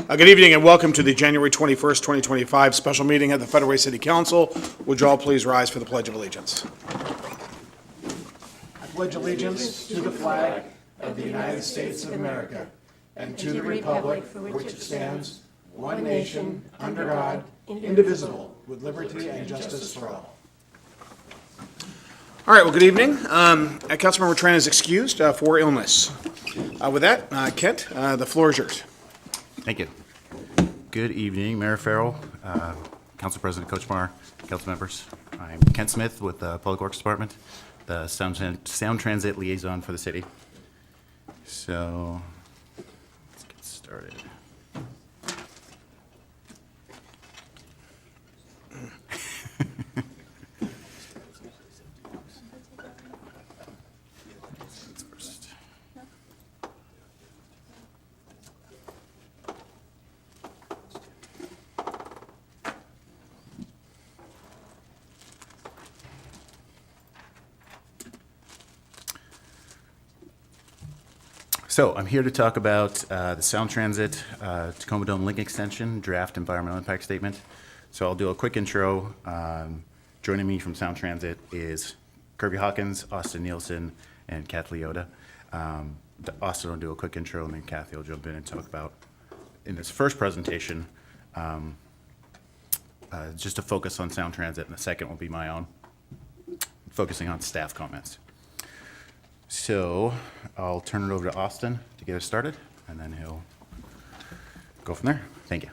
Good evening and welcome to the January 21st, 2025 special meeting of the Federal Way City Council. Would you all please rise for the Pledge of Allegiance? I pledge allegiance to the flag of the United States of America and to the republic for which it stands, one nation, under God, indivisible, with liberty and justice for all. All right, well, good evening. Councilmember Tran is excused for illness. With that, Kent, the floor is yours. Thank you. Good evening, Mayor Farrell, Council President Kochmar, council members. I'm Kent Smith with the Public Works Department, the Sound Transit Liaison for the city. So let's get started. So I'm here to talk about the Sound Transit Tacoma Dome Link Extension Draft Environmental Impact Statement. So I'll do a quick intro. Joining me from Sound Transit is Kirby Hawkins, Austin Nielsen, and Kath Leota. Austin will do a quick intro, and then Kathy will jump in and talk about, in this first presentation, just to focus on Sound Transit, and the second will be my own, focusing on staff comments. So I'll turn it over to Austin to get us started, and then he'll go from there. Thank you.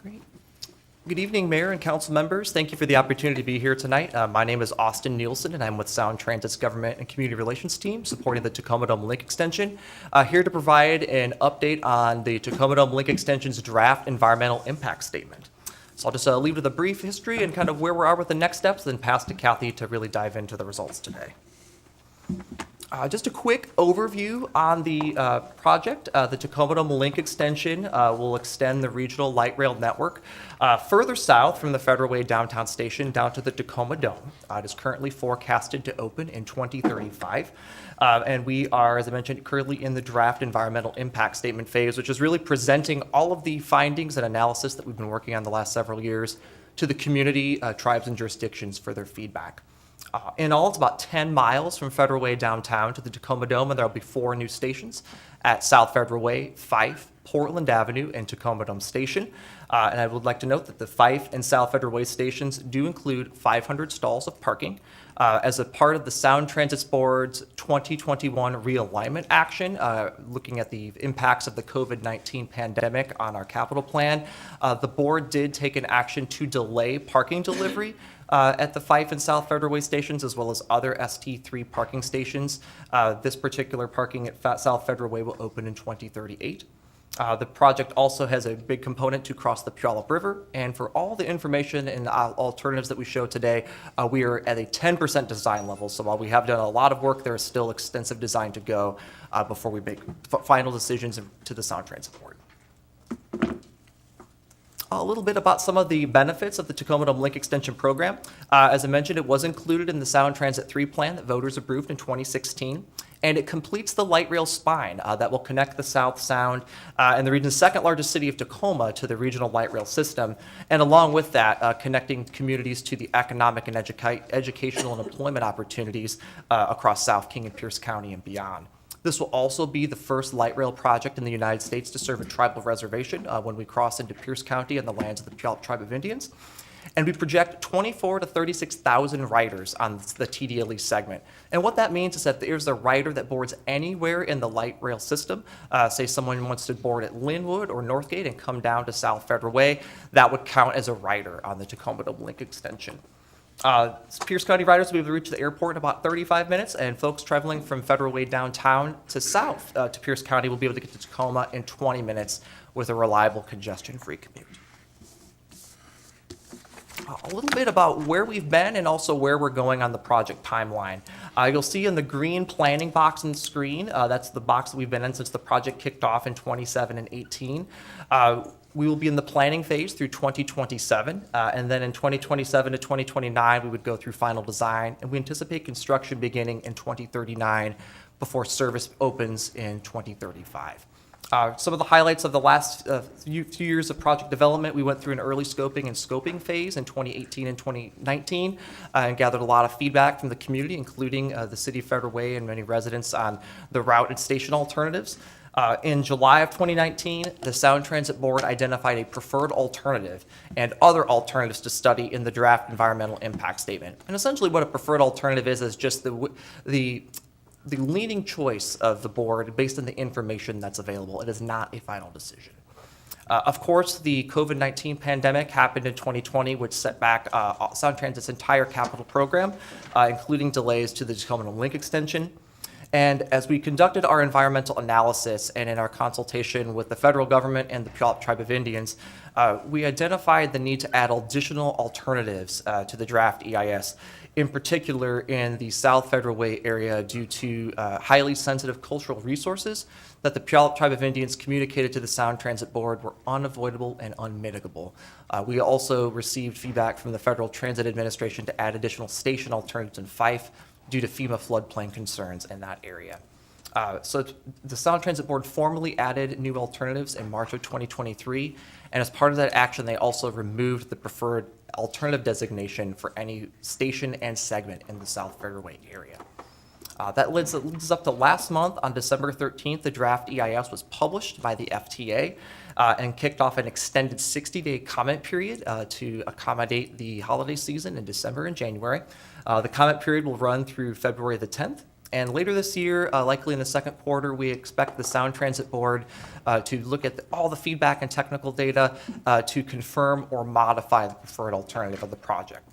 Great. Good evening, Mayor and council members. Thank you for the opportunity to be here tonight. My name is Austin Nielsen, and I'm with Sound Transit's Government and Community Relations team supporting the Tacoma Dome Link Extension. Here to provide an update on the Tacoma Dome Link Extension's draft environmental impact statement. So I'll just leave with a brief history and kind of where we are with the next steps, then pass to Kathy to really dive into the results today. Just a quick overview on the project. The Tacoma Dome Link Extension will extend the regional light rail network further south from the Federal Way downtown station down to the Tacoma Dome. It is currently forecasted to open in 2035. And we are, as I mentioned, currently in the draft environmental impact statement phase, which is really presenting all of the findings and analysis that we've been working on the last several years to the community, tribes, and jurisdictions for their feedback. In all, it's about 10 miles from Federal Way downtown to the Tacoma Dome, and there'll be 4 new stations at South Federal Way, Fife, Portland Avenue, and Tacoma Dome Station. And I would like to note that the Fife and South Federal Way stations do include 500 stalls of parking. As a part of the Sound Transit Board's 2021 realignment action, looking at the impacts of the COVID-19 pandemic on our capital plan, the board did take an action to delay parking delivery at the Fife and South Federal Way stations, as well as other ST3 parking stations. This particular parking at South Federal Way will open in 2038. The project also has a big component to cross the Puyallup River, and for all the information and alternatives that we show today, we are at a 10% design level. So while we have done a lot of work, there is still extensive design to go before we make final decisions to the Sound Transit Board. A little bit about some of the benefits of the Tacoma Dome Link Extension program. As I mentioned, it was included in the Sound Transit 3 plan that voters approved in 2016. And it completes the light rail spine that will connect the South Sound and the region's second largest city of Tacoma to the regional light rail system. And along with that, connecting communities to the economic and educational and employment opportunities across South King and Pierce County and beyond. This will also be the first light rail project in the United States to serve a tribal reservation when we cross into Pierce County and the lands of the Puyallup Tribe of Indians. And we project 24,000 to 36,000 riders on the TDLE segment. And what that means is that there's a rider that boards anywhere in the light rail system. Say someone wants to board at Linwood or Northgate and come down to South Federal Way, that would count as a rider on the Tacoma Dome Link Extension. Pierce County riders will be able to reach the airport in about 35 minutes, and folks traveling from Federal Way downtown to south to Pierce County will be able to get to Tacoma in 20 minutes with a reliable, congestion-free commute. A little bit about where we've been and also where we're going on the project timeline. You'll see in the green planning box on the screen, that's the box that we've been in since the project kicked off in 2017 and 18. We will be in the planning phase through 2027, and then in 2027 to 2029, we would go through final design, and we anticipate construction beginning in 2039 before service opens in 2035. Some of the highlights of the last few years of project development, we went through an early scoping and scoping phase in 2018 and 2019 and gathered a lot of feedback from the community, including the City of Federal Way and many residents on the route and station alternatives. In July of 2019, the Sound Transit Board identified a preferred alternative and other alternatives to study in the draft environmental impact statement. And essentially what a preferred alternative is just the leading choice of the board based on the information that's available. It is not a final decision. Of course, the COVID-19 pandemic happened in 2020, which set back Sound Transit's entire capital program, including delays to the Tacoma Link extension. And as we conducted our environmental analysis and in our consultation with the federal government and the Puyallup Tribe of Indians, we identified the need to add additional alternatives to the draft EIS, in particular in the South Federal Way area due to highly sensitive cultural resources that the Puyallup Tribe of Indians communicated to the Sound Transit Board were unavoidable and unmitigable. We also received feedback from the Federal Transit Administration to add additional station alternatives in Fife due to FEMA floodplain concerns in that area. So the Sound Transit Board formally added new alternatives in March of 2023, and as part of that action, they also removed the preferred alternative designation for any station and segment in the South Federal Way area. That leads us up to last month. On December 13th, the draft EIS was published by the FTA and kicked off an extended 60-day comment period to accommodate the holiday season in December and January. The comment period will run through February the 10th. And later this year, likely in the second quarter, we expect the Sound Transit Board to look at all the feedback and technical data to confirm or modify the preferred alternative of the project.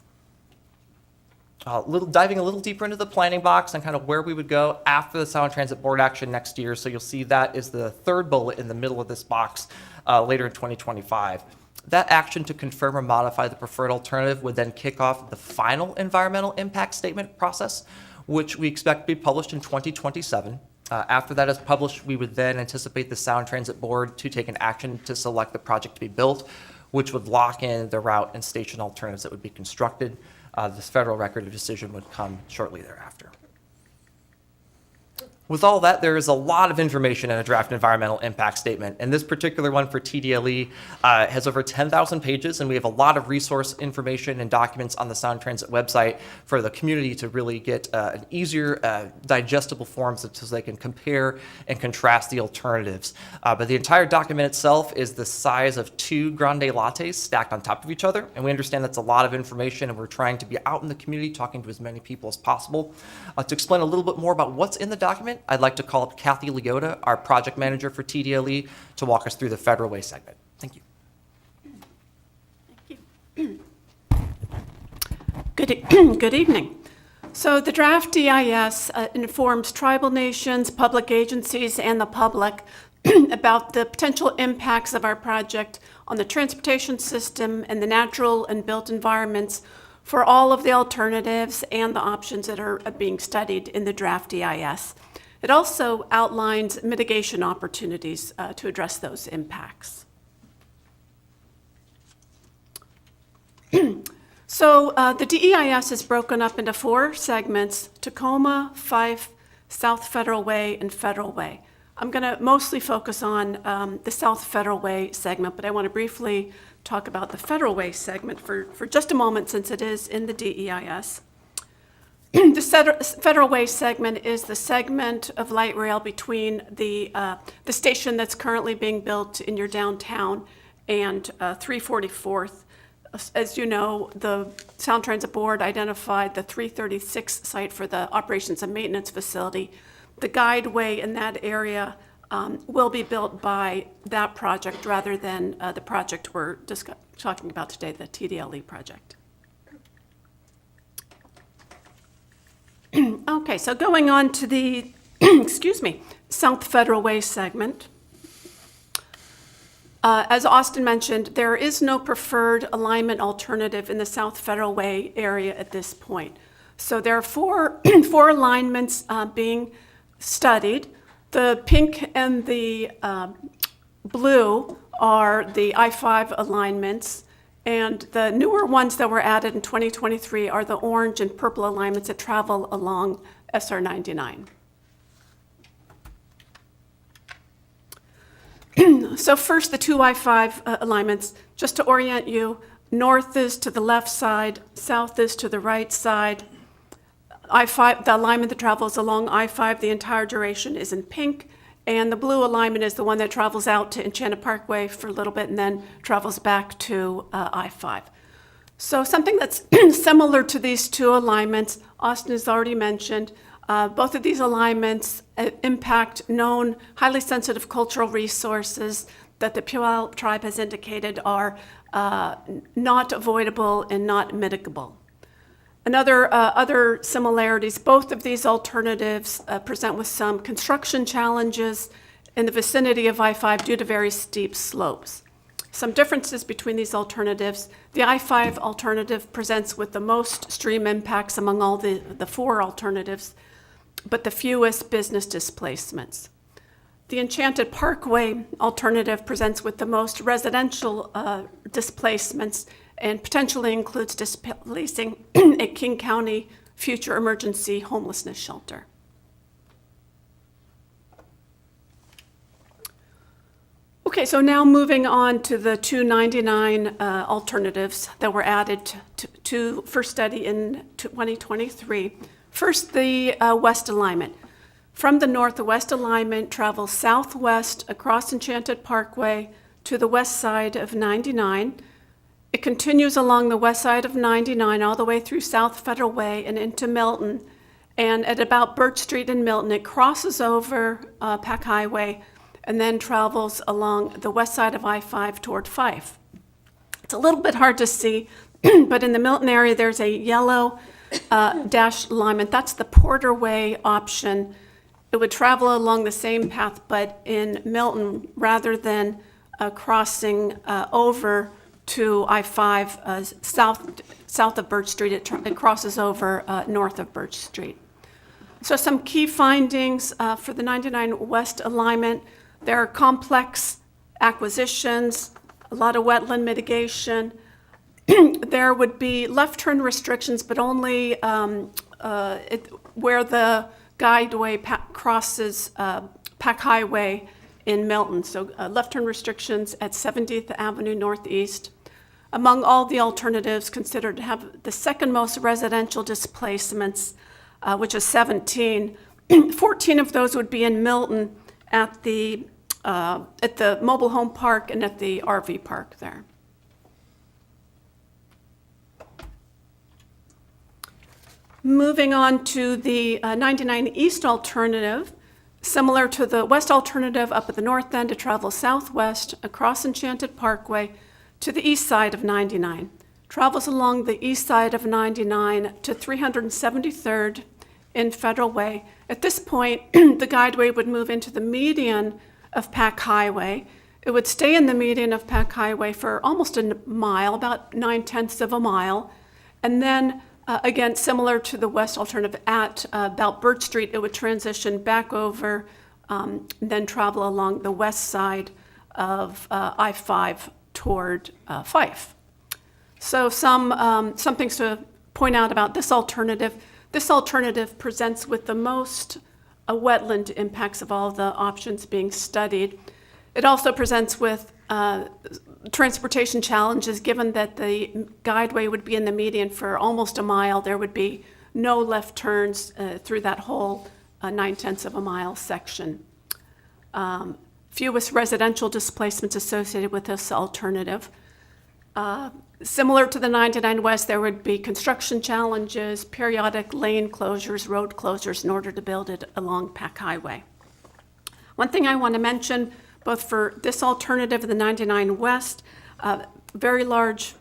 Diving a little deeper into the planning box and kind of where we would go after the Sound Transit Board action next year. So you'll see that is the third bullet in the middle of this box later in 2025. That action to confirm or modify the preferred alternative would then kick off the final environmental impact statement process, which we expect to be published in 2027. After that is published, we would then anticipate the Sound Transit Board to take an action to select the project to be built, which would lock in the route and station alternatives that would be constructed. This federal record of decision would come shortly thereafter. With all that, there is a lot of information in a draft environmental impact statement, and this particular one for TDLE has over 10,000 pages, and we have a lot of resource information and documents on the Sound Transit website for the community to really get an easier, digestible form so they can compare and contrast the alternatives. But the entire document itself is the size of 2 grande lattes stacked on top of each other, and we understand that's a lot of information, and we're trying to be out in the community talking to as many people as possible. To explain a little bit more about what's in the document, I'd like to call up Kathy Leota, our project manager for TDLE, to walk us through the Federal Way segment. Thank you. Good evening. So the draft EIS informs tribal nations, public agencies, and the public about the potential impacts of our project on the transportation system and the natural and built environments for all of the alternatives and the options that are being studied in the draft EIS. It also outlines mitigation opportunities to address those impacts. So the DEIS is broken up into 4 segments: Tacoma, Fife, South Federal Way, and Federal Way. I'm going to mostly focus on the South Federal Way segment, but I want to briefly talk about the Federal Way segment for just a moment, since it is in the DEIS. The Federal Way segment is the segment of light rail between the station that's currently being built in your downtown and 344th. As you know, the Sound Transit Board identified the 336 site for the operations and maintenance facility. The guideway in that area will be built by that project rather than the project we're talking about today, the TDLE project. Okay, so going on to the, South Federal Way segment. As Austin mentioned, there is no preferred alignment alternative in the South Federal Way area at this point. So there are 4 alignments being studied. The pink and the blue are the I-5 alignments, and the newer ones that were added in 2023 are the orange and purple alignments that travel along SR 99. So first, the two I-5 alignments, just to orient you, north is to the left side, south is to the right side. I-5, the alignment that travels along I-5 the entire duration is in pink, and the blue alignment is the one that travels out to Enchanted Parkway for a little bit and then travels back to I-5. So something that's similar to these two alignments, Austin has already mentioned, both of these alignments impact known highly sensitive cultural resources that the Puyallup tribe has indicated are not avoidable and not mitigable. Other similarities, both of these alternatives present with some construction challenges in the vicinity of I-5 due to very steep slopes. Some differences between these alternatives, the I-5 alternative presents with the most stream impacts among all the four alternatives, but the fewest business displacements. The Enchanted Parkway alternative presents with the most residential displacements and potentially includes displacing a King County future emergency homelessness shelter. Okay, so now moving on to the 299 alternatives that were added for study in 2023. First, the west alignment. From the north, the west alignment travels southwest across Enchanted Parkway to the west side of 99. It continues along the west side of 99 all the way through South Federal Way and into Milton. And at about Birch Street in Milton, it crosses over Pack Highway and then travels along the west side of I-5 toward Fife. It's a little bit hard to see, but in the Milton area, there's a yellow dashed alignment. That's the Porter Way option. It would travel along the same path, but in Milton, rather than crossing over to I-5 south of Birch Street, it crosses over north of Birch Street. So some key findings for the 99 West alignment. There are complex acquisitions, a lot of wetland mitigation. There would be left turn restrictions, but only where the guideway crosses Pack Highway in Milton. So left turn restrictions at 70th Avenue Northeast. Among all the alternatives considered to have the second most residential displacements, which is 17. 14 of those would be in Milton at the mobile home park and at the RV park there. Moving on to the 99 East alternative, similar to the West alternative up at the north end, to travel southwest across Enchanted Parkway to the east side of 99. Travels along the east side of 99 to 373rd in Federal Way. At this point, the guideway would move into the median of Pack Highway. It would stay in the median of Pack Highway for almost a mile, about 9/10 of a mile, and then again, similar to the West alternative, at about Birch Street, it would transition back over, then travel along the west side of I-5 toward Fife. So some things to point out about this alternative. This alternative presents with the most wetland impacts of all the options being studied. It also presents with transportation challenges, given that the guideway would be in the median for almost a mile. There would be no left turns through that whole 9/10 of a mile section. Fewest residential displacements associated with this alternative. Similar to the 99 West, there would be construction challenges, periodic lane closures, road closures in order to build it along Pack Highway. One thing I want to mention, both for this alternative and the 99 West, very large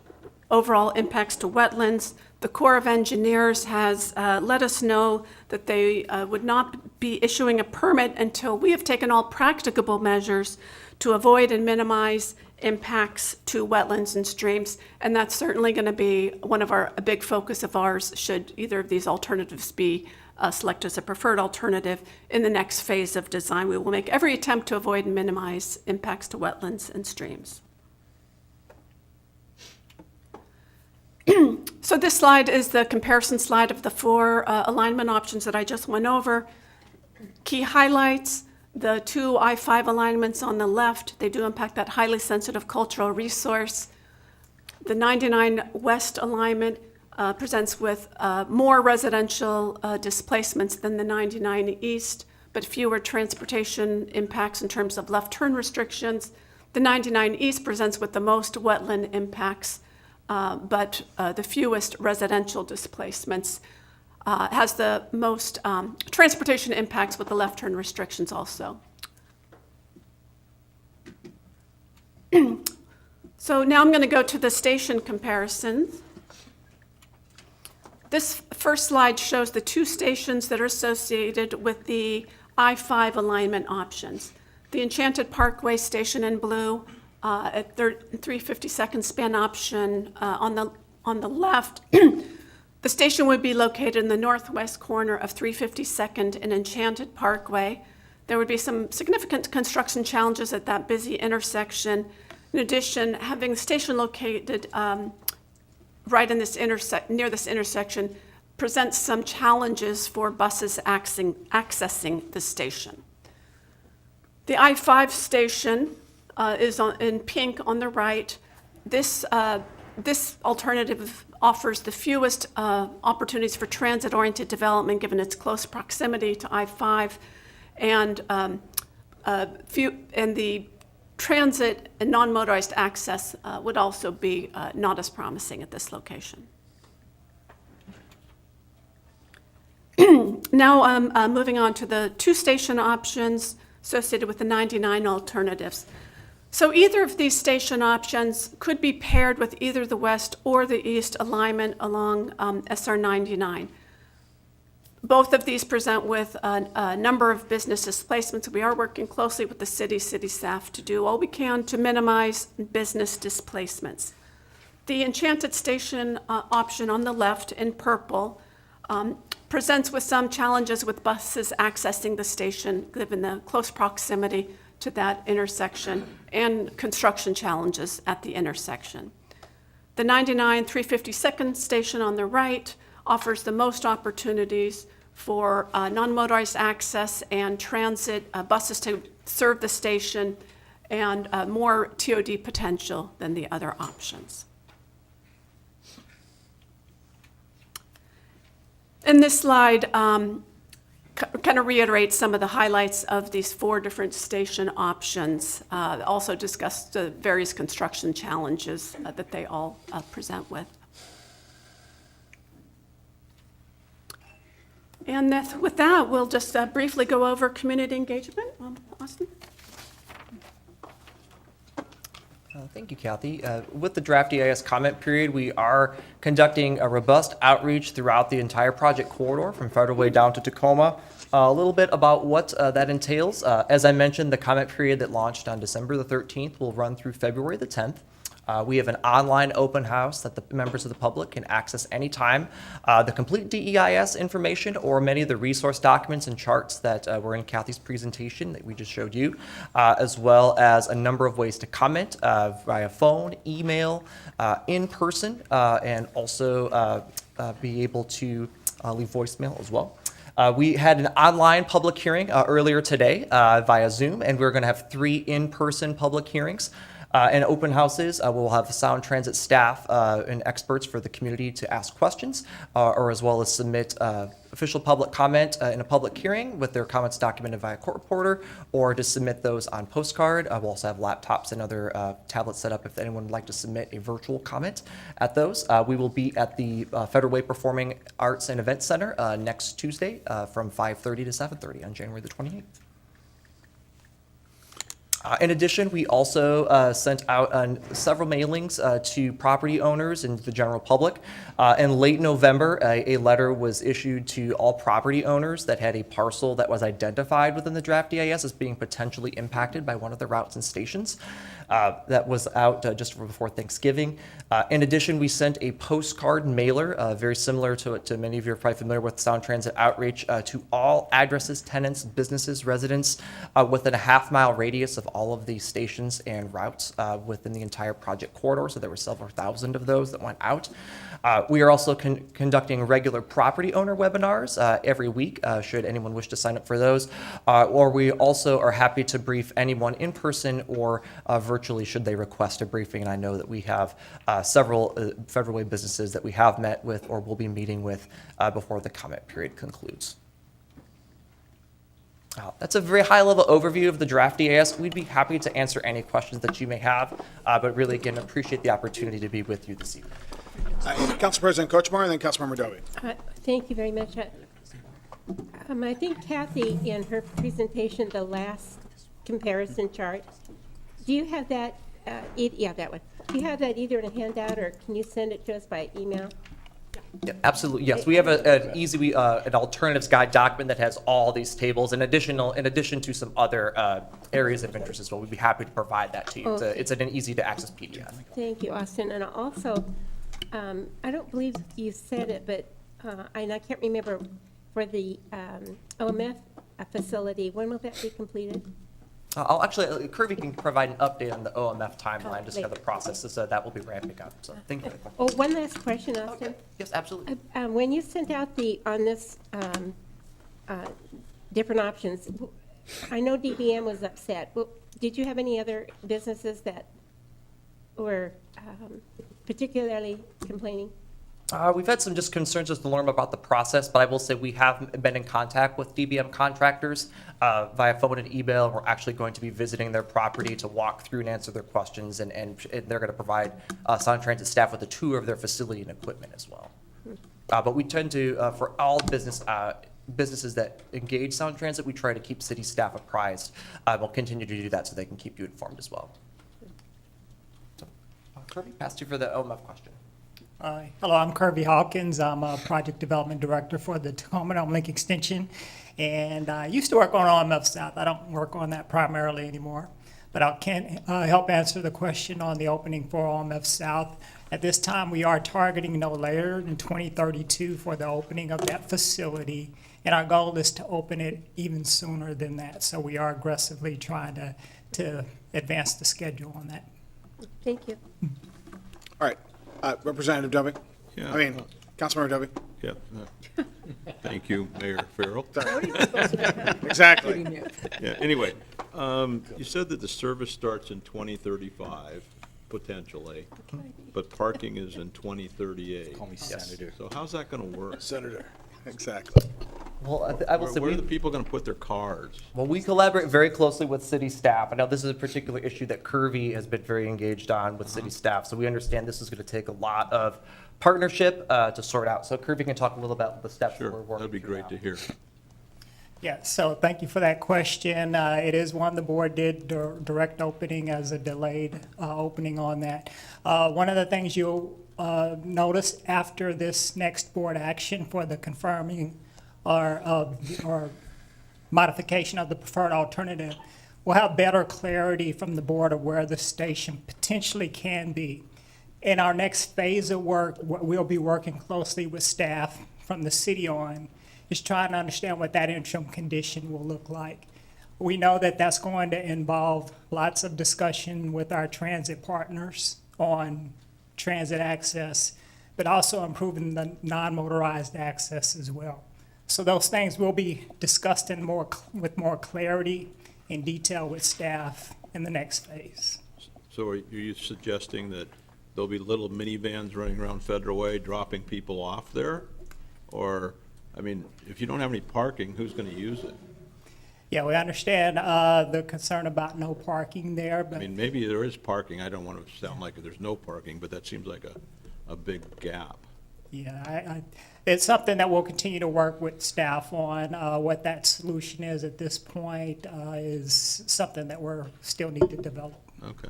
overall impacts to wetlands. The Corps of Engineers has let us know that they would not be issuing a permit until we have taken all practicable measures to avoid and minimize impacts to wetlands and streams, and that's certainly going to be a big focus of ours should either of these alternatives be selected as a preferred alternative in the next phase of design. We will make every attempt to avoid and minimize impacts to wetlands and streams. So this slide is the comparison slide of the four alignment options that I just went over. Key highlights: the two I-5 alignments on the left, they do impact that highly sensitive cultural resource. The 99 West alignment presents with more residential displacements than the 99 East, but fewer transportation impacts in terms of left turn restrictions. The 99 East presents with the most wetland impacts, but the fewest residential displacements. Has the most transportation impacts with the left turn restrictions also. So now I'm going to go to the station comparisons. This first slide shows the two stations that are associated with the I-5 alignment options. The Enchanted Parkway station in blue at 352nd span option on the left. The station would be located in the northwest corner of 352nd and Enchanted Parkway. There would be some significant construction challenges at that busy intersection. In addition, having the station located right in this near this intersection presents some challenges for buses accessing the station. The I-5 station is in pink on the right. This alternative offers the fewest opportunities for transit-oriented development given its close proximity to I-5, and the transit and non-motorized access would also be not as promising at this location. Now moving on to the two station options associated with the 99 alternatives. So either of these station options could be paired with either the west or the east alignment along SR 99. Both of these present with a number of business displacements. We are working closely with the city staff to do all we can to minimize business displacements. The Enchanted Station option on the left in purple presents with some challenges with buses accessing the station given the close proximity to that intersection and construction challenges at the intersection. The 99 352nd station on the right offers the most opportunities for non-motorized access and transit buses to serve the station and more TOD potential than the other options. In this slide, kind of reiterate some of the highlights of these four different station options. Also discuss the various construction challenges that they all present with. And with that, we'll just briefly go over community engagement. Austin? Thank you, Kathy. With the draft EIS comment period, we are conducting a robust outreach throughout the entire project corridor from Federal Way down to Tacoma. A little bit about what that entails. As I mentioned, the comment period that launched on December the 13th will run through February the 10th. We have an online open house that the members of the public can access anytime. The complete DEIS information or many of the resource documents and charts that were in Kathy's presentation that we just showed you, as well as a number of ways to comment via phone, email, in person, and also be able to leave voicemail as well. We had an online public hearing earlier today via Zoom, and we're going to have 3 in-person public hearings. And open houses, we'll have Sound Transit staff and experts for the community to ask questions, or as well as submit official public comment in a public hearing with their comments documented via court reporter, or to submit those on postcard. We'll also have laptops and other tablets set up if anyone would like to submit a virtual comment at those. We will be at the Federal Way Performing Arts and Event Center next Tuesday from 5:30 to 7:30 on January the 28th. In addition, we also sent out several mailings to property owners and the general public. In late November, a letter was issued to all property owners that had a parcel that was identified within the draft EIS as being potentially impacted by one of the routes and stations. that was out just before Thanksgiving. In addition, we sent a postcard mailer, very similar to many of you are probably familiar with Sound Transit outreach, to all addresses, tenants, businesses, residents within a half-mile radius of all of these stations and routes within the entire project corridor. So there were several thousand of those that went out. We are also conducting regular property owner webinars every week, should anyone wish to sign up for those. Or we also are happy to brief anyone in person or virtually should they request a briefing. And I know that we have several Federal Way businesses that we have met with or will be meeting with before the comment period concludes. That's a very high-level overview of the draft EAS. We'd be happy to answer any questions that you may have, but really, again, appreciate the opportunity to be with you this evening. Council President Kochmar, and then Councilmember Dovey. Thank you very much. I think Kathy, in her presentation, the last comparison chart, do you have that? Yeah, that one. Do you have that either in a handout or can you send it to us by email? Yeah, absolutely, yes. We have an easy, an alternatives guide document that has all these tables in addition to some other areas of interest as well. We'd be happy to provide that to you. Okay. It's an easy-to-access PDF. Thank you, Austin. And also, I don't believe you said it, but, and I can't remember, for the OMF facility, when will that be completed? I'll actually, Kirby can provide an update on the OMF timeline, just how the process is, that will be ramping up. So thank you. Oh, one last question, Austin. Yes, absolutely. When you sent out on this different options, I know DBM was upset. Well, did you have any other businesses that were particularly complaining? We've had some just concerns as to learn about the process, but I will say we have been in contact with DBM contractors via phone and email. We're actually going to be visiting their property to walk through and answer their questions, and they're going to provide Sound Transit staff with a tour of their facility and equipment as well. But we tend to, for all businesses that engage Sound Transit, we try to keep city staff apprised. We'll continue to do that so they can keep you informed as well. So, Kirby, pass to you for the OMF question. Hello, I'm Kirby Hawkins. I'm a project development director for the Tacoma Dome Link Extension. And I used to work on OMF South. I don't work on that primarily anymore. But I can help answer the question on the opening for OMF South. At this time, we are targeting no later than 2032 for the opening of that facility. And our goal is to open it even sooner than that. So we are aggressively trying to advance the schedule on that. Thank you. All right, Representative Dovey. Yeah. I mean, Councilmember Dovey. Yeah. Thank you, Mayor Farrell. Exactly. Yeah, anyway, you said that the service starts in 2035, potentially, but parking is in 2038. Call me Senator. So how's that gonna work? Senator. Exactly. Well, I will say Where are we. the people gonna put their cars? Well, we collaborate very closely with city staff. I know this is a particular issue that Kirby has been very engaged on with city staff, so we understand this is going to take a lot of partnership to sort out. So Kirby can talk a little about the steps that we're Sure, working that'd be through great now. to hear. Yeah, so thank you for that question. It is one the board did direct opening as a delayed opening on that. One of the things you'll notice after this next board action for the confirming or modification of the preferred alternative, we'll have better clarity from the board of where the station potentially can be. In our next phase of work, we'll be working closely with staff from the city on is trying to understand what that interim condition will look like. We know that that's going to involve lots of discussion with our transit partners on transit access, but also improving the non-motorized access as well. So those things will be discussed with more clarity and detail with staff in the next phase. So are you suggesting that there'll be little minivans running around Federal Way dropping people off there? Or, I mean, if you don't have any parking, who's gonna use it? Yeah, we understand the concern about no parking there, I but mean, maybe there is parking, I don't want to sound like there's no parking, but that seems like a big gap. yeah, it's something that we'll continue to work with staff on. What that solution is at this point is something that we're still need to develop. Okay.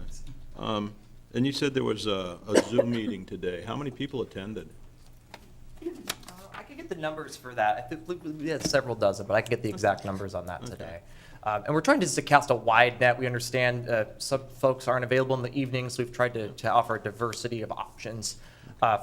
And you said there was a Zoom meeting today. How many people attended? I could get the numbers for that. I think we had several dozen, but I can get the exact numbers on that today. And we're trying just to cast a wide net. We understand some folks aren't available in the evenings, so we've tried to offer a diversity of options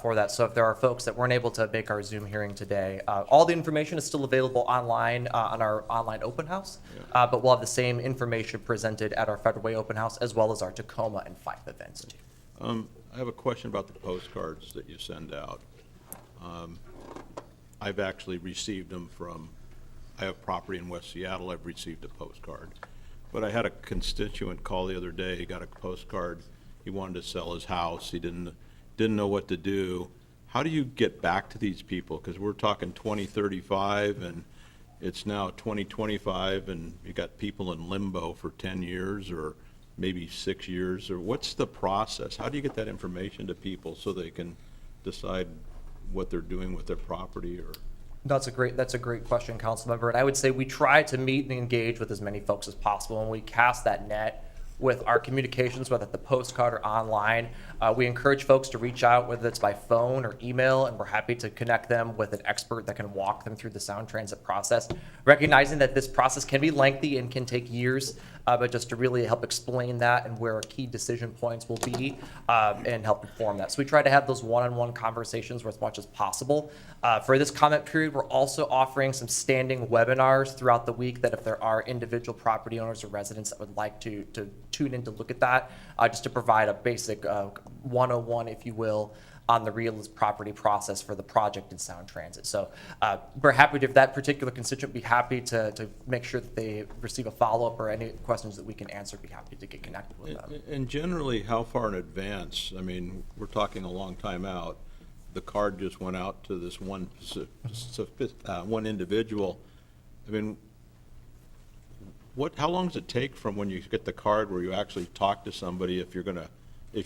for that. So if there are folks that weren't able to make our Zoom hearing today, all the information is still available online on our online open house, but we'll have the same information presented at our Federal Way open house as well as our Tacoma and Fife events too. I have a question about the postcards that you send out. I've actually received them from, I have property in West Seattle, I've received a postcard. But I had a constituent call the other day, he got a postcard, he wanted to sell his house, he didn't know what to do. How do you get back to these people? Because we're talking 2035 and it's now 2025 and you got people in limbo for 10 years or maybe 6 years, or what's the process? How do you get that information to people so they can decide what they're doing with their property? Or That's a great question, Councilmember. And I would say we try to meet and engage with as many folks as possible, and we cast that net with our communications, whether at the postcard or online. We encourage folks to reach out, whether it's by phone or email, and we're happy to connect them with an expert that can walk them through the Sound Transit process, recognizing that this process can be lengthy and can take years, but just to really help explain that and where our key decision points will be and help inform that. So we try to have those one-on-one conversations as much as possible. For this comment period, we're also offering some standing webinars throughout the week that if there are individual property owners or residents that would like to tune in to look at that, just to provide a basic 101, if you will, on the real property process for the project in Sound Transit. So we're happy to, if that particular constituent, be happy to make sure that they receive a follow-up or any questions that we can answer, be happy to get connected with them. And generally, how far in advance? I mean, we're talking a long time out. The card just went out to this one individual. I mean, how long does it take from when you get the card where you actually talk to somebody if you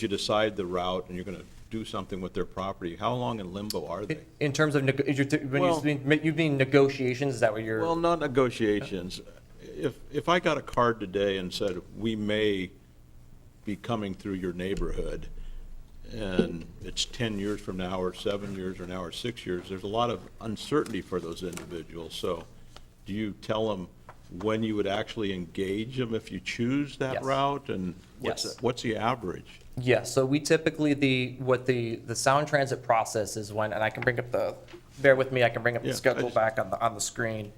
decide the route and you're gonna do something with their property? How long in limbo are they? In terms of, you mean negotiations, is that what you're? Well, not negotiations. If I got a card today and said, we may be coming through your neighborhood, and it's 10 years from now, or 7 years from now, or 6 years, there's a lot of uncertainty for those individuals. So do you tell them when you would actually engage them if you choose that Yes. route? And Yes. what's the average? Yeah, so we typically, the Sound Transit process is when, and I can bring up bear with me, I can bring up the Yeah, schedule back on the screen.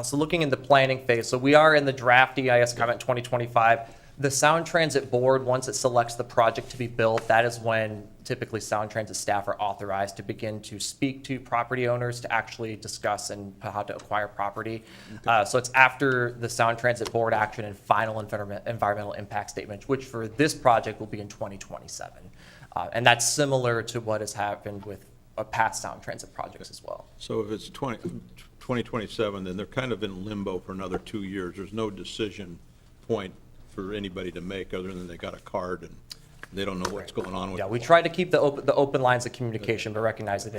So looking in the planning phase, so we are in the draft EIS comment 2025. The Sound Transit Board, once it selects the project to be built, that is when typically Sound Transit staff are authorized to begin to speak to property owners to actually discuss and how to acquire property. So it's after the Sound Transit Board action and final environmental impact statement, which for this project will be in 2027. And that's similar to what has happened with past Sound Transit projects as well. So if it's 2027, then they're kind of in limbo for another 2 years. There's no decision point for anybody to make other than they got a card and they don't know what's going on with it. Yeah, we try to keep the open lines of communication, but recognize that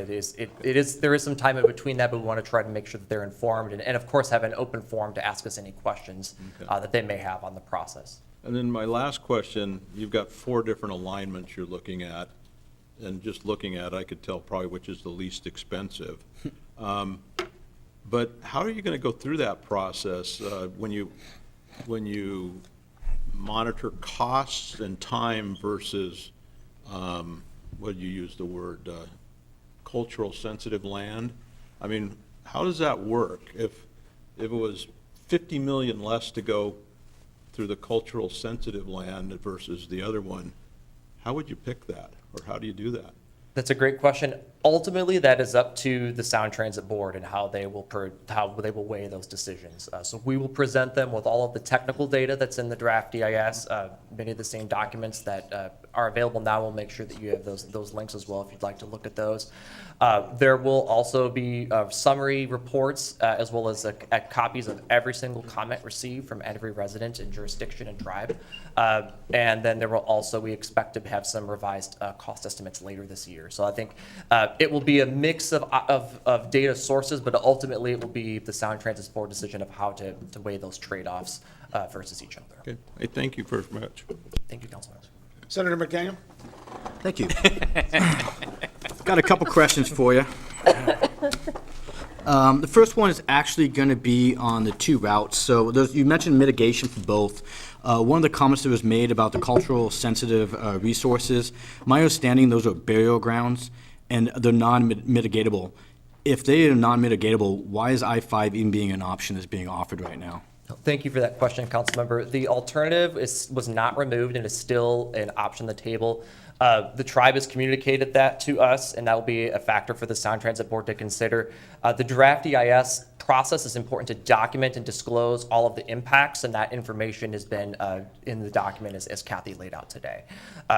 there is some time in between that, but we want to try to make sure that they're informed and of course have an open forum to ask us any questions that they may have on the process. And then my last question, you've got 4 different alignments you're looking at, and just looking at it, I could tell probably which is the least expensive. But how are you going to go through that process when you monitor costs and time versus, what did you use the word, cultural sensitive land? I mean, how does that work? If it was 50 million less to go through the cultural sensitive land versus the other one, how would you pick that, or how do you do that? That's a great question. Ultimately, that is up to the Sound Transit Board and how they will weigh those decisions. So we will present them with all of the technical data that's in the draft EIS. Many of the same documents that are available now. We'll make sure that you have those links as well if you'd like to look at those. There will also be summary reports as well as copies of every single comment received from every resident in jurisdiction and tribe. And then there will also, we expect to have some revised cost estimates later this year. So I think it will be a mix of data sources, but ultimately it will be the Sound Transit Board decision of how to weigh those trade-offs versus each other. Okay, hey, thank you very much. Thank you, Councilman. Senator McDaniel? Thank you. Got a couple questions for you. The first one is actually going to be on the two routes. So you mentioned mitigation for both. One of the comments that was made about the cultural sensitive resources, my understanding those are burial grounds and they're non-mitigatable. If they are non-mitigatable, why is I-5 even being an option that's being offered right now? Thank you for that question, Councilmember. The alternative was not removed and is still an option on the table. The tribe has communicated that to us, and that will be a factor for the Sound Transit Board to consider. The draft EIS process is important to document and disclose all of the impacts, and that information has been in the document as Kathy laid out today.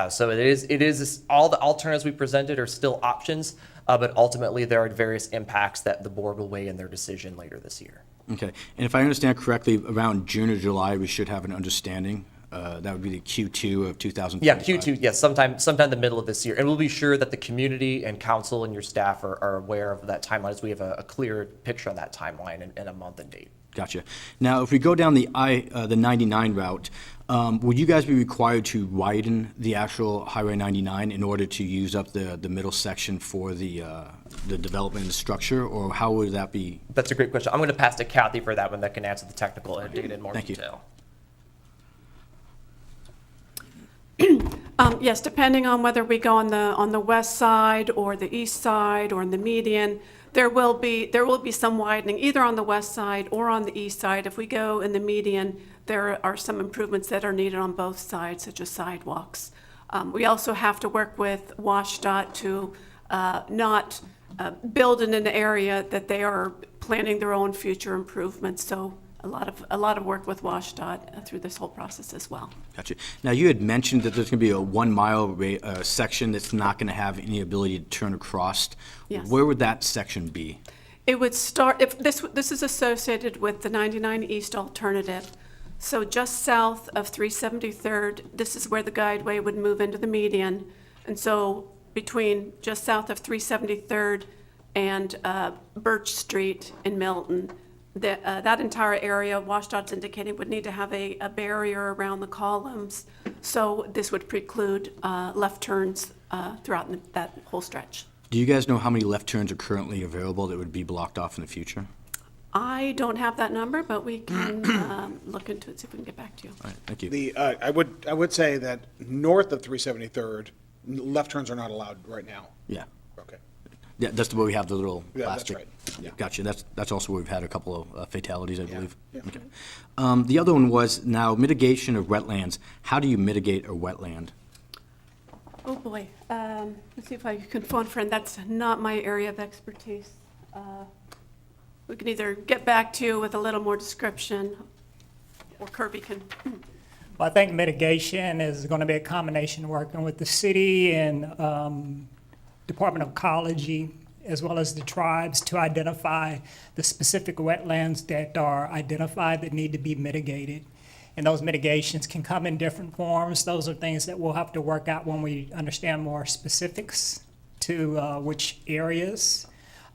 So it is all the alternatives we presented are still options, but ultimately there are various impacts that the board will weigh in their decision later this year. Okay, and if I understand correctly, around June or July, we should have an understanding. That would be the Q2 of 2025. Yeah, Q2, yes, sometime the middle of this year. And we'll be sure that the community and council and your staff are aware of that timeline as we have a clear picture on that timeline and a month and date. Gotcha. Now, if we go down the 99 route, would you guys be required to widen the actual Highway 99 in order to use up the middle section for the development and the structure, or how would that be? That's a great question. I'm going to pass to Kathy for that one that can answer the technical data in more Thank you. detail. Yes, depending on whether we go on the west side or the east side or in the median, there will be some widening either on the west side or on the east side. If we go in the median, there are some improvements that are needed on both sides, such as sidewalks. We also have to work with WashDOT to not build in an area that they are planning their own future improvements. So a lot of work with WashDOT through this whole process as well. Gotcha. Now, you had mentioned that there's going to be a 1 mile section that's not going to have any ability to turn across. Yes. Where would that section be? It would start, if this is associated with the 99 East alternative. So just south of 373rd, this is where the guideway would move into the median. And so between just south of 373rd and Birch Street in Milton, that entire area, WashDOT's indicating, would need to have a barrier around the columns. So this would preclude left turns throughout that whole stretch. Do you guys know how many left turns are currently available that would be blocked off in the future? I don't have that number, but we can look into it, see if we can get back to you. All right, thank you. I would say that north of 373rd, left turns are not allowed right now. Yeah. Okay. Yeah, that's where we have the little Yeah, that's plastic. right. Yeah. Gotcha. That's also where we've had a couple of fatalities, I believe. Yeah. Okay. The other one was now mitigation of wetlands. How do you mitigate a wetland? Oh, boy. Let's see if I can phone friend. That's not my area of expertise. We can either get back to you with a little more description, or Kirby can. Well, I think mitigation is going to be a combination working with the city and Department of Ecology, as well as the tribes, to identify the specific wetlands that are identified that need to be mitigated. And those mitigations can come in different forms. Those are things that we'll have to work out when we understand more specifics to which areas.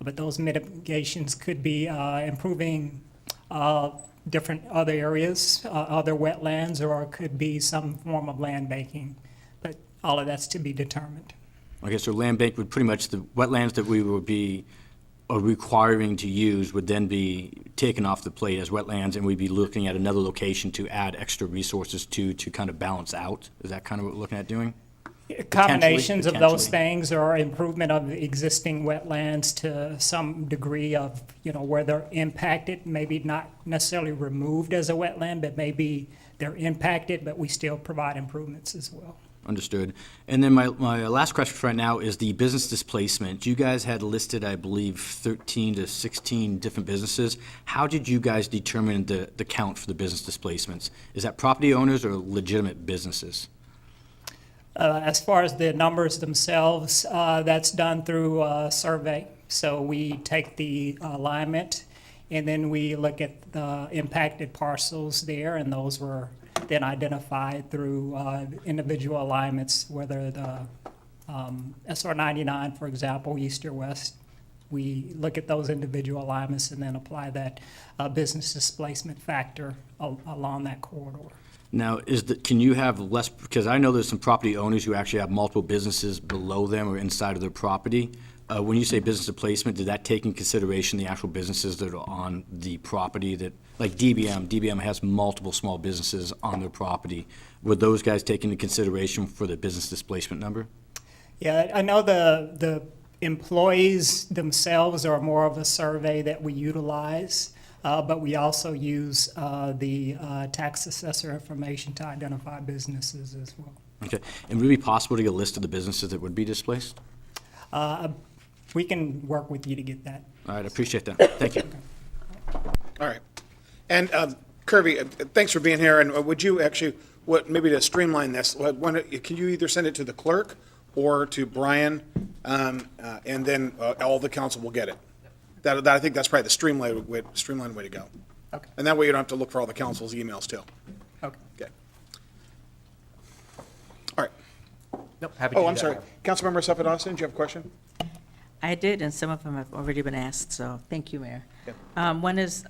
But those mitigations could be improving different other areas, other wetlands, or it could be some form of land banking. But all of that's to be determined. Okay, so land bank would pretty much, the wetlands that we would be requiring to use would then be taken off the plate as wetlands, and we'd be looking at another location to add extra resources to kind of balance out. Is that kind of what we're looking at doing? Combinations of those Potentially. things, or improvement of the existing wetlands to some degree of, where they're impacted, maybe not necessarily removed as a wetland, but maybe they're impacted, but we still provide improvements as well. Understood. And then my last question for right now is the business displacement. You guys had listed, I believe, 13 to 16 different businesses. How did you guys determine the count for the business displacements? Is that property owners or legitimate businesses? As far as the numbers themselves, that's done through a survey. So we take the alignment, and then we look at the impacted parcels there, and those were then identified through individual alignments, whether the SR 99, for example, east or west. We look at those individual alignments and then apply that business displacement factor along that corridor. Now, can you have less, because I know there's some property owners who actually have multiple businesses below them or inside of their property. when you say business displacement, did that take in consideration the actual businesses that are on the property that, like DBM has multiple small businesses on their property. Would those guys take into consideration for the business displacement number? Yeah, I know the employees themselves are more of a survey that we utilize, but we also use the tax assessor information to identify businesses as well. Okay, and would it be possible to get a list of the businesses that would be displaced? We can work with you to get that. All right, I appreciate that. Thank you. All right. And Kirby, thanks for being here, and would you actually, maybe to streamline this, can you either send it to the clerk or to Brian, and then all the council will get it? That I think that's probably the streamlined way to go. Okay. And that way you don't have to look for all the council's emails too. Okay. Okay. All right. Nope, happy to Oh, do I'm that, sorry. Mayor. Councilmember Suffolk Austin, do you have a question? I did, and some of them have already been asked, so thank you, Mayor. Yep. One is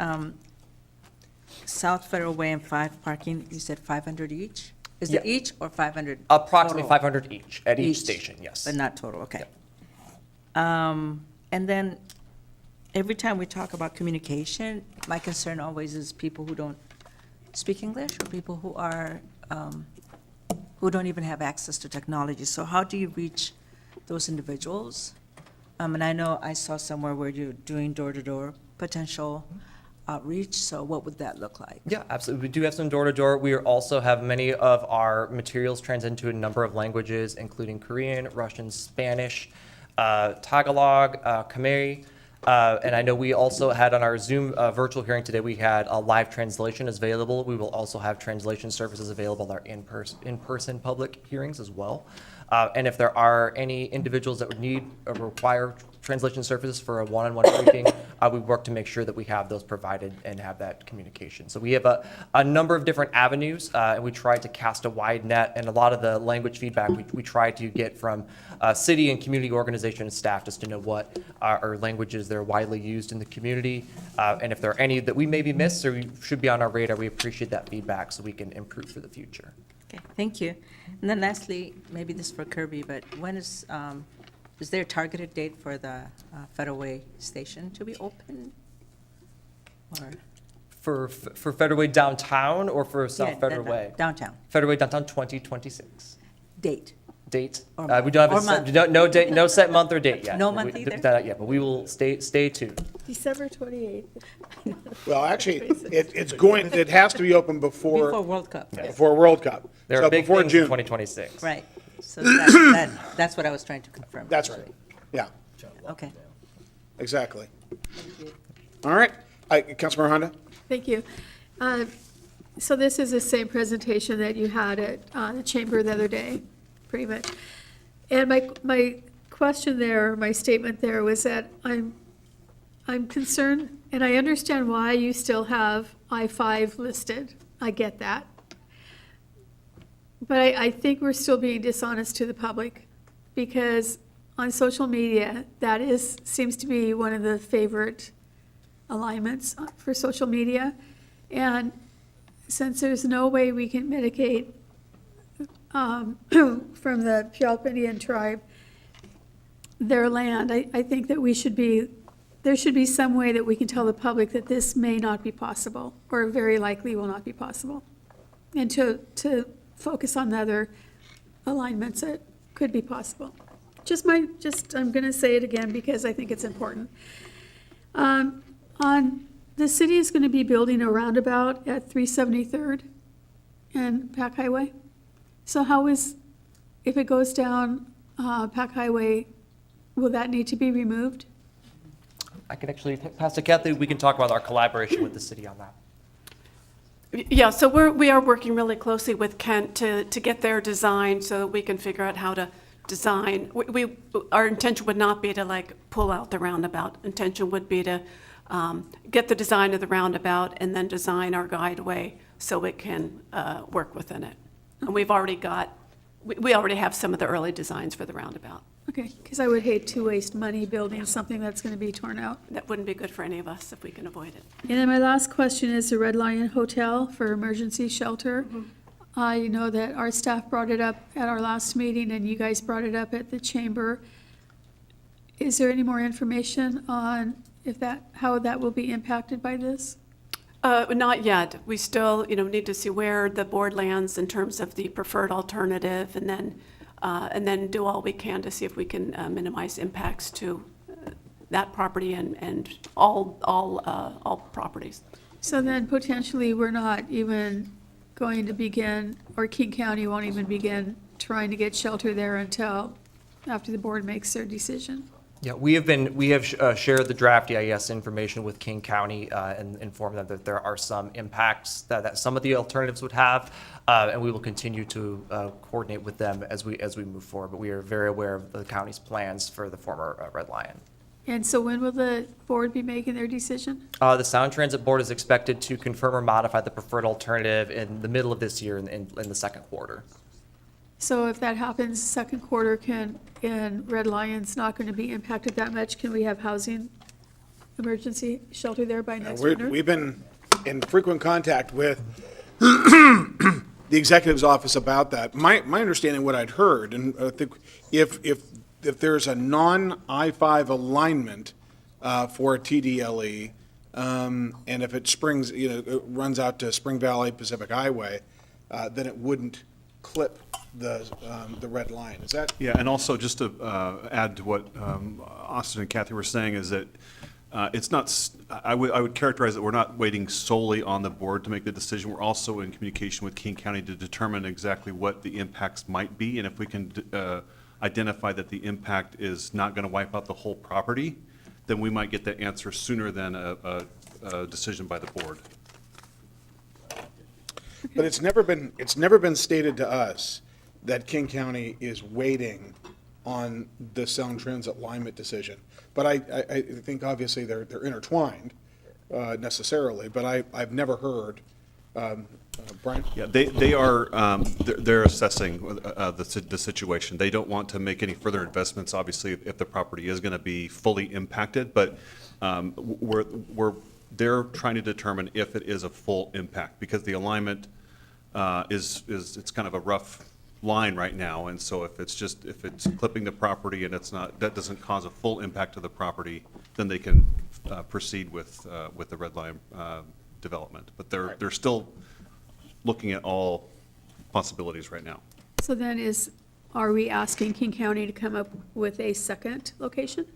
South Federal Way and 5 parking, you said 500 each? Is it Yeah. each or 500? Approximately total? 500 each at each Each, station, yes. But not total, okay. And then, every time we talk about communication, my concern always is people who don't speak English, or people who are, who don't even have access to technology. So how do you reach those individuals? And I know I saw somewhere where you're doing door-to-door potential outreach, so what would that look like? Yeah, absolutely. We do have some door-to-door. We also have many of our materials translated into a number of languages, including Korean, Russian, Spanish, Tagalog, Khmer. And I know we also had on our Zoom virtual hearing today, we had a live translation is available. We will also have translation services available at our in-person public hearings as well. And if there are any individuals that would need or require translation services for a one-on-one briefing, we work to make sure that we have those provided and have that communication. So we have a number of different avenues, and we try to cast a wide net. And a lot of the language feedback we try to get from city and community organization and staff just to know what are languages that are widely used in the community. And if there are any that we may be missed or should be on our radar, we appreciate that feedback so we can improve for the future. Okay, thank you. And then lastly, maybe this is for Kirby, but when is there a targeted date for the Federal Way station to be open? Or, For Federal Way downtown or for South yeah, Federal Way? Downtown, Federal Way downtown 2026. date. Date? Or We don't have or a set, month. no date, no set month or date yet. No month We- either? Not yet, but we will stay tuned. December 28th. Well, actually, it has to be open Before before World Cup, World Cup. There So are big before things in June. 2026. right. So that's what I was trying to confirm. That's right. actually. Yeah, Okay. exactly. All right. Councilmember Honda? Thank you. So this is the same presentation that you had at the chamber the other day, pretty much. And my question there, my statement there was that I'm concerned, and I understand why you still have I-5 listed. I get that. But I think we're still being dishonest to the public, because on social media, seems to be one of the favorite alignments for social media. And since there's no way we can mitigate from the Puyallup Indian tribe their land, I think that there should be some way that we can tell the public that this may not be possible, or very likely will not be possible. And to focus on the other alignments that could be possible. I'm gonna say it again because I think it's important. The city is gonna be building a roundabout at 373rd and Pack Highway. So if it goes down Pack Highway, will that need to be removed? I can actually pass to Kathy. We can talk about our collaboration with the city on that. Yeah, so we are working really closely with Kent to get their design so that we can figure out how to design. Our intention would not be to pull out the roundabout. Intention would be to get the design of the roundabout and then design our guideway so it can work within it. And we already have some of the early designs for the roundabout. Okay, because I would hate to waste money building something that's gonna be torn out. That wouldn't be good for any of us if we can avoid it. And then my last question is the Red Lion Hotel for emergency shelter. I know that our staff brought it up at our last meeting, and you guys brought it up at the chamber. Is there any more information on how that will be impacted by this? Not yet. We still, need to see where the board lands in terms of the preferred alternative, and then do all we can to see if we can minimize impacts to that property and all properties. So then potentially, we're not even going to begin, or King County won't even begin trying to get shelter there until after the board makes their decision? Yeah, we have shared the draft EIS information with King County and informed them that there are some impacts that some of the alternatives would have, and we will continue to coordinate with them as we move forward. But we are very aware of the county's plans for the former Red Lion. And so when will the board be making their decision? The Sound Transit Board is expected to confirm or modify the preferred alternative in the middle of this year in the second quarter. So if that happens, second quarter and Red Lion's not going to be impacted that much, can we have housing emergency shelter there by next winter? We've been in frequent contact with the executive's office about that. My understanding, what I'd heard, and I think if there's a non-I-5 alignment for a TDLE, and if it it runs out to Spring Valley Pacific Highway, then it wouldn't clip the Red Line. Is that? Yeah, and also just to add to what Austin and Kathy were saying is that it's not, I would characterize that we're not waiting solely on the board to make the decision. We're also in communication with King County to determine exactly what the impacts might be, and if we can identify that the impact is not going to wipe out the whole property, then we might get the answer sooner than a decision by the board. But it's never been stated to us that King County is waiting on the Sound Transit alignment decision. But I think obviously they're intertwined necessarily, but I've never heard, Brian? Yeah, they are, they're assessing the situation. They don't want to make any further investments, obviously, if the property is going to be fully impacted, but they're trying to determine if it is a full impact, because the alignment it's kind of a rough line right now, and so if it's clipping the property and that doesn't cause a full impact to the property, then they can proceed with the Red Line development. But they're still looking at all possibilities right now. So then are we asking King County to come up with a second location?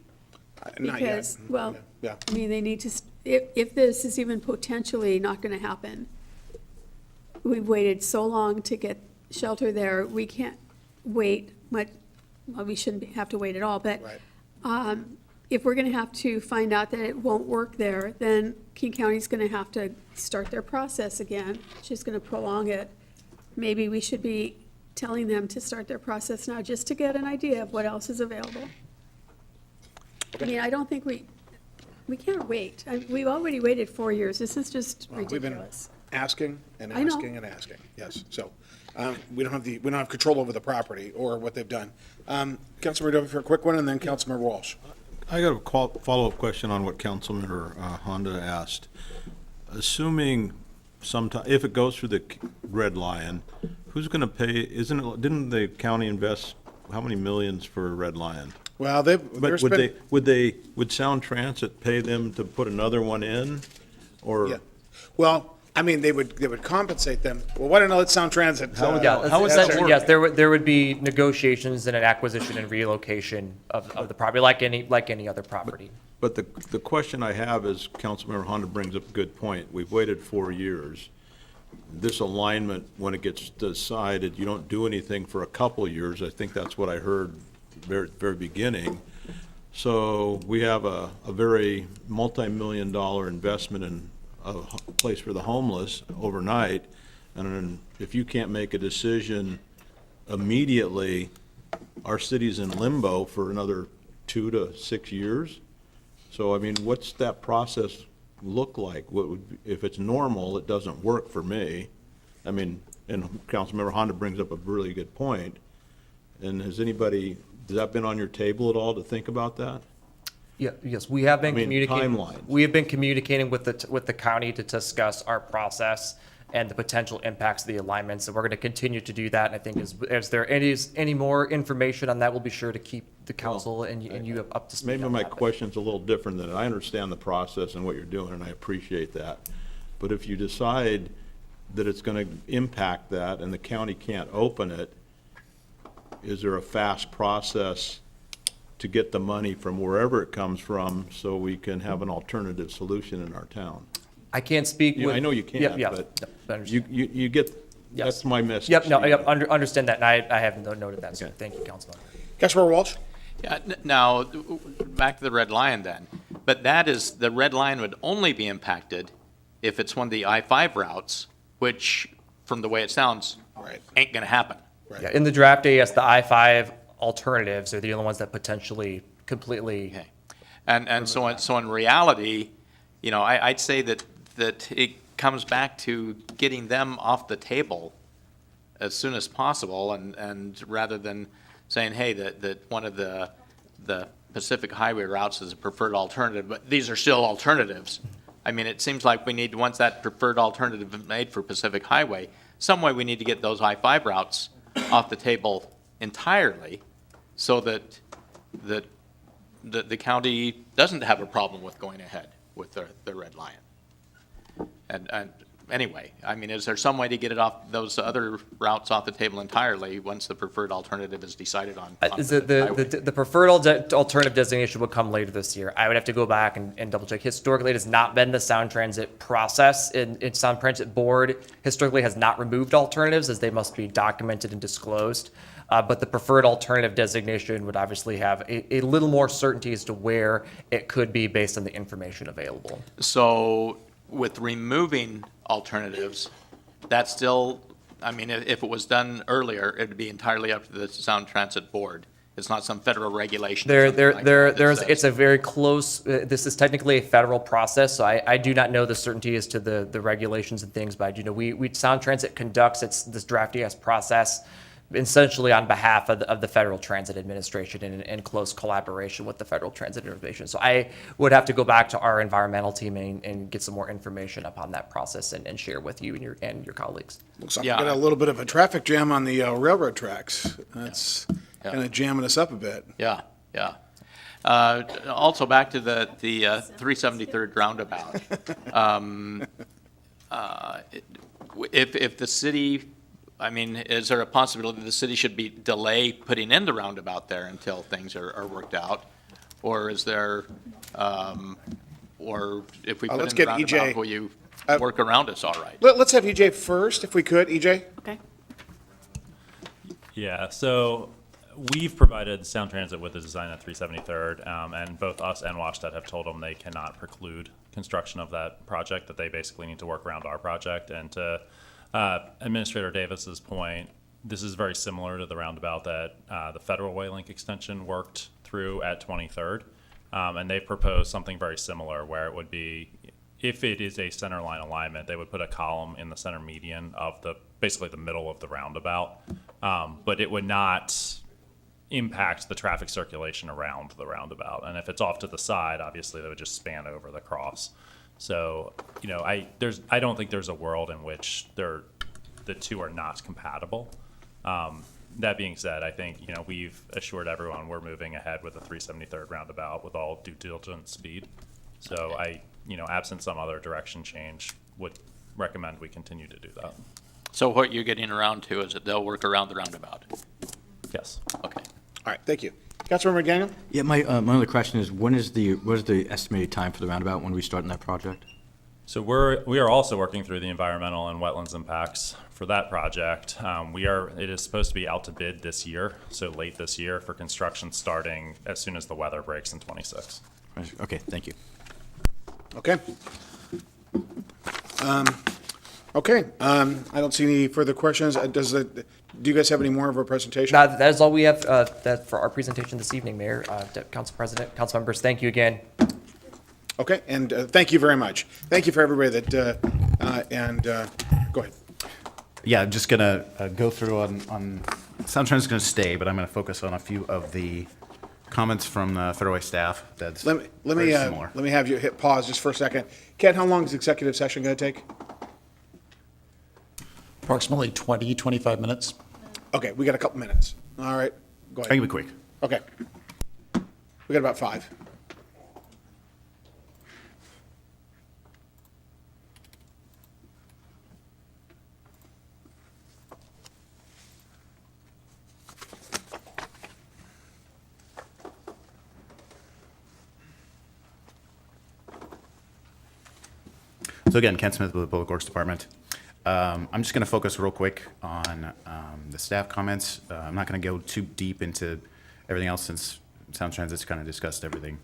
Not yet. Because, well, Yeah. I mean, they need to, if this is even potentially not going to happen, we've waited so long to get shelter there, we can't wait much, well, we shouldn't have to wait at all, but Right. if we're going to have to find out that it won't work there, then King County's going to have to start their process again, which is going to prolong it. Maybe we should be telling them to start their process now, just to get an idea of what else is available. I mean, I don't think we can't wait. We've already waited 4 years. This is just We've been ridiculous. asking and I know. asking and asking, yes. So we don't have control over the property or what they've done. Councilmember Dovey for a quick one, and then Councilmember Walsh. I got a follow-up question on what Councilmember Honda asked. Assuming if it goes through the Red Lion, who's going to pay? Didn't the county invest how many millions for Red Lion? Well, But would Sound Transit pay them to put another one in, or? Yeah. Well, I mean, they would compensate them. Well, why don't I let Sound Transit? How would that Essentially, work? yes, there would be negotiations and an acquisition and relocation of the property, like any other property. But the question I have is, Councilmember Honda brings up a good point. We've waited 4 years. This alignment, when it gets decided, you don't do anything for a couple of years. I think that's what I heard very beginning. So we have a very multi-million-dollar investment in a place for the homeless overnight, and then if you can't make a decision immediately, our city's in limbo for another 2 to 6 years. So, I mean, what's that process look like? If it's normal, it doesn't work for me. I mean, and Councilmember Honda brings up a really good point. And has that been on your table at all to think about that? Yeah, yes, we have been I mean, communicating. timelines. We have been communicating with the county to discuss our process and the potential impacts of the alignments. And we're going to continue to do that. And I think as there any more information on that, we'll be sure to keep the council and you up to speed Maybe on my that. question's a little different than, I understand the process and what you're doing, and I appreciate that. But if you decide that it's going to impact that and the county can't open it, is there a fast process to get the money from wherever it comes from so we can have an alternative solution in our town? I can't speak with. I know you Yep, can't, yep, but yep, I understand. you get, Yes. that's my message. Yep, no, to you. yep, understand that, and I have noted that, so Okay. thank you, Councilman. Councilmember Walsh? Yeah, now, back to the Red Lion then. But the Red Lion would only be impacted if it's one of the I-5 routes, which, from the way it sounds, Right. ain't gonna happen. Yeah, in the draft, yes, the I-5 alternatives are the only ones that potentially completely. Okay. And so in reality, I'd say that it comes back to getting them off the table as soon as possible, and rather than saying, hey, that one of the Pacific Highway routes is a preferred alternative, but these are still alternatives. I mean, it seems like we need, once that preferred alternative is made for Pacific Highway, some way we need to get those I-5 routes off the table entirely, so that the county doesn't have a problem with going ahead with the Red Lion. And anyway, I mean, is there some way to get it off, those other routes off the table entirely once the preferred alternative is decided on? The preferred alternative designation would come later this year. I would have to go back and double check. Historically, it has not been the Sound Transit process, and Sound Transit Board historically has not removed alternatives, as they must be documented and disclosed. But the preferred alternative designation would obviously have a little more certainty as to where it could be based on the information available. So with removing alternatives, that's still, I mean, if it was done earlier, it'd be entirely up to the Sound Transit Board. It's not some federal regulation. or something like that that says- It's a very close, this is technically a federal process, so I do not know the certainty as to the regulations and things, but I do know Sound Transit conducts this draft ES process essentially on behalf of the Federal Transit Administration in close collaboration with the Federal Transit Administration. So I would have to go back to our environmental team and get some more information upon that process and share with you and your colleagues. Looks like we Yeah. got a little bit of a traffic jam on the railroad tracks. That's Yeah. kind of jamming us up a bit. Yeah, yeah. Also, back to the 373rd roundabout. If the city, I mean, is there a possibility the city should delay putting in the roundabout there until things are worked out? Or is there, or if we put let's in the get EJ. roundabout, will you work around us all right? Let's have EJ first, if we could. EJ? Okay. Yeah, so we've provided Sound Transit with the design at 373rd, and both us and WashDOT have told them they cannot preclude construction of that project, that they basically need to work around our project. And to Administrator Davis's point, this is very similar to the roundabout that the Federal Way Link extension worked through at 23rd, and they proposed something very similar where it would be, if it is a center line alignment, they would put a column in the center median of basically the middle of the roundabout, but it would not impact the traffic circulation around the roundabout. And if it's off to the side, obviously they would just span over the cross. So, I don't think there's a world in which the two are not compatible. That being said, I think, we've assured everyone we're moving ahead with the 373rd roundabout with all due diligence speed. So absent some other direction change, would recommend we continue to do that. So what you're getting around to is that they'll work around the roundabout? Yes. Okay. All right, thank you. Councilmember McDaniel? Yeah, my other question is, what is the estimated time for the roundabout when we start in that project? So we are also working through the environmental and wetlands impacts for that project. It is supposed to be out to bid this year, so late this year, for construction starting as soon as the weather breaks in 26. Okay, thank you. Okay. I don't see any further questions. Do you guys have any more of a presentation? That is all we have for our presentation this evening, Mayor, Council President, council members. Thank you again. Okay, and thank you very much. Thank you for everybody that, go ahead. Yeah, I'm just gonna go through on Sound Transit's gonna stay, but I'm gonna focus on a few of the comments from the Federal Way staff that's Let me have you hit pause just for a second. Ken, how long is the executive session going to take? Approximately 20, 25 minutes. Okay, we got a couple minutes. All right, go I can ahead. be quick. Okay. We got about 5. So again, Ken Smith with the Public Works Department. I'm just going to focus real quick on the staff comments. I'm not going to go too deep into everything else since Sound Transit's kind of discussed everything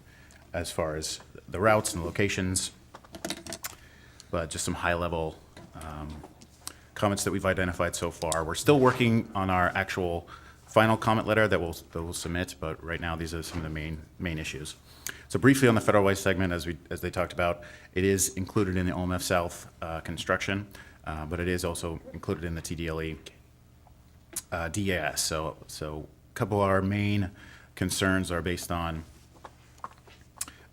as far as the routes and the locations, but just some high-level comments that we've identified so far. We're still working on our actual final comment letter that we'll submit, but right now these are some of the main issues. So briefly on the Federal Way segment, as they talked about, it is included in the OMF South construction, but it is also included in the TDLE DAS. So a couple of our main concerns are based on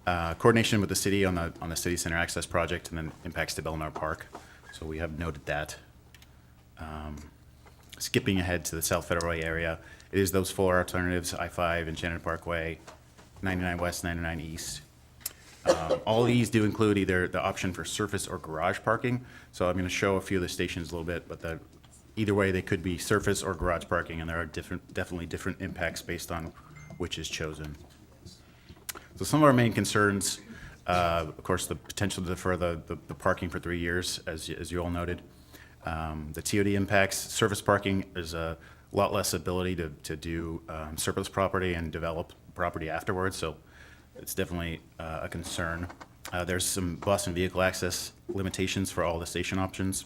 coordination with the city on the city center access project and then impacts to Belmar Park. So we have noted that. Skipping ahead to the South Federal Way area, it is those 4 alternatives, I-5, Enchanted Parkway, 99 West, 99 East. All of these do include either the option for surface or garage parking. So I'm going to show a few of the stations a little bit, but either way, they could be surface or garage parking, and there are definitely different impacts based on which is chosen. So some of our main concerns, of course, the potential to defer the parking for 3 years, as you all noted. The TOD impacts, surface parking, is a lot less ability to do surplus property and develop property afterwards, so it's definitely a concern. There's some bus and vehicle access limitations for all the station options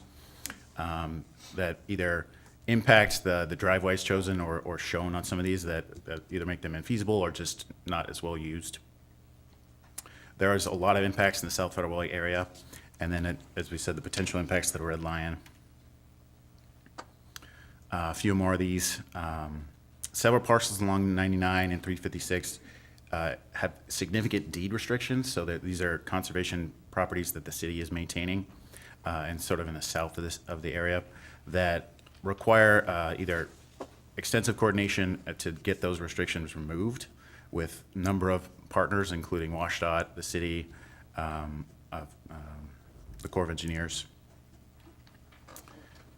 that either impact the driveways chosen or shown on some of these that either make them infeasible or just not as well used. There is a lot of impacts in the South Federal Way area, and then, as we said, the potential impacts to the Red Lion. A few more of these. Several parcels along 99 and 356 have significant deed restrictions, so that these are conservation properties that the city is maintaining, and sort of in the south of the area, that require either extensive coordination to get those restrictions removed with a number of partners, including WashDOT, the city, the Corps of Engineers.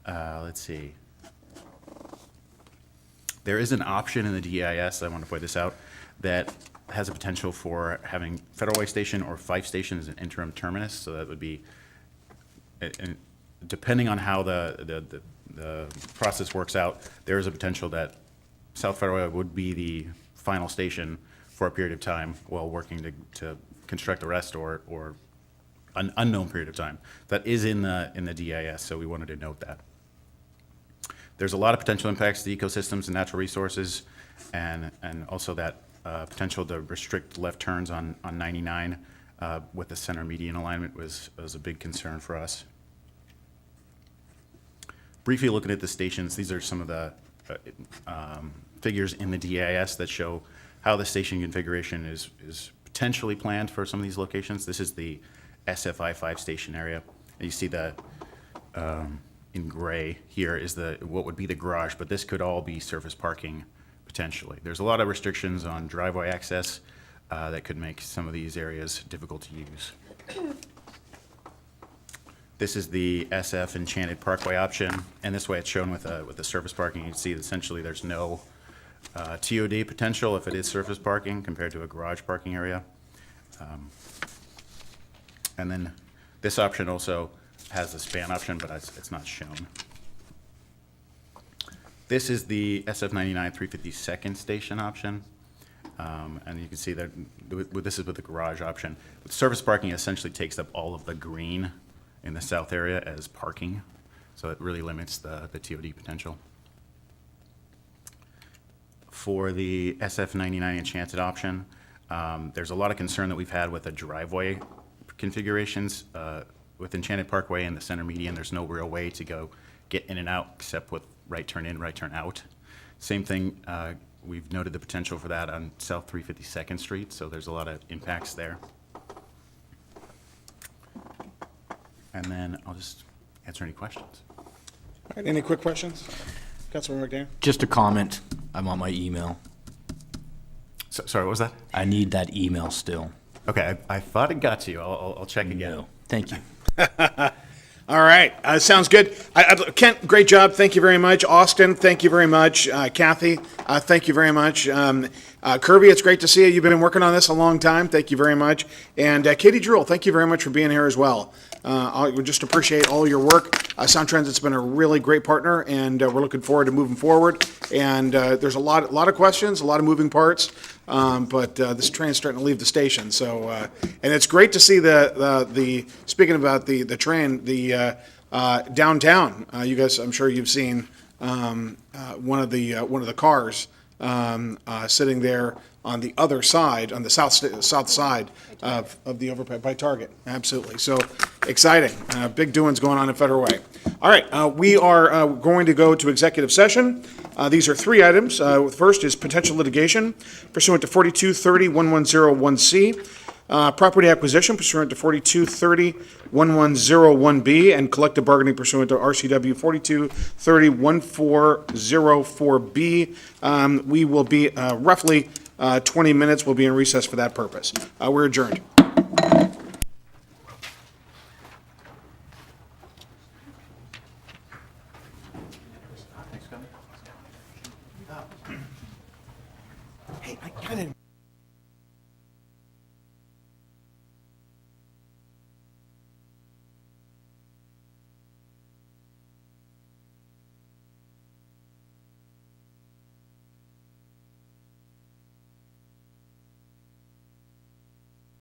Let's see. There is an option in the DEIS, I want to point this out, that has a potential for having Federal Way Station or Fife Station as an interim terminus. So that would be, and depending on how the process works out, there is a potential that South Federal Way would be the final station for a period of time while working to construct the rest or an unknown period of time. That is in the DIS, so we wanted to note that. There's a lot of potential impacts to ecosystems and natural resources, and also that potential to restrict left turns on 99 with the center median alignment was a big concern for us. Briefly looking at the stations, these are some of the figures in the DIS that show how the station configuration is potentially planned for some of these locations. This is the SFI5 station area. And you see the in gray here is what would be the garage, but this could all be surface parking potentially. There's a lot of restrictions on driveway access that could make some of these areas difficult to use. This is the SF Enchanted Parkway option, and this way it's shown with the surface parking. You can see essentially there's no TOD potential if it is surface parking compared to a garage parking area. And then this option also has a span option, but it's not shown. This is the SF99 352nd station option. And you can see that this is with the garage option. But surface parking essentially takes up all of the green in the south area as parking. So it really limits the TOD potential. For the SF99 Enchanted option, there's a lot of concern that we've had with the driveway configurations. With Enchanted Parkway and the center median, there's no real way to get in and out except with right turn in, right turn out. Same thing, we've noted the potential for that on South 352nd Street, so there's a lot of impacts there. And then I'll just answer any questions. All right, any quick questions? Councilman McDaniel? Just a comment. I want my email. Sorry, what was that? I need that email still. Okay, I thought it got to you. I'll check again. No. Thank you. All right, sounds good. Kent, great job. Thank you very much. Austin, thank you very much. Kathy, thank you very much. Kirby, it's great to see you. You've been working on this a long time. Thank you very much. And Katie Druell, thank you very much for being here as well. We just appreciate all your work. Sound Transit's been a really great partner, and we're looking forward to moving forward. And there's a lot of questions, a lot of moving parts, but this train's starting to leave the station. So, and it's great to see the speaking about the train, the downtown. You guys, I'm sure you've seen one of the cars sitting there on the other side, on the south side of the overpass by Target. Absolutely. So exciting. Big doings going on in Federal Way. All right. We are going to go to executive session. These are three items. First is potential litigation pursuant to 4230-1101C. Property acquisition pursuant to 4230-1101B, and collective bargaining pursuant to RCW 4230-1404B. We will be roughly 20 minutes. We'll be in recess for that purpose. We're adjourned.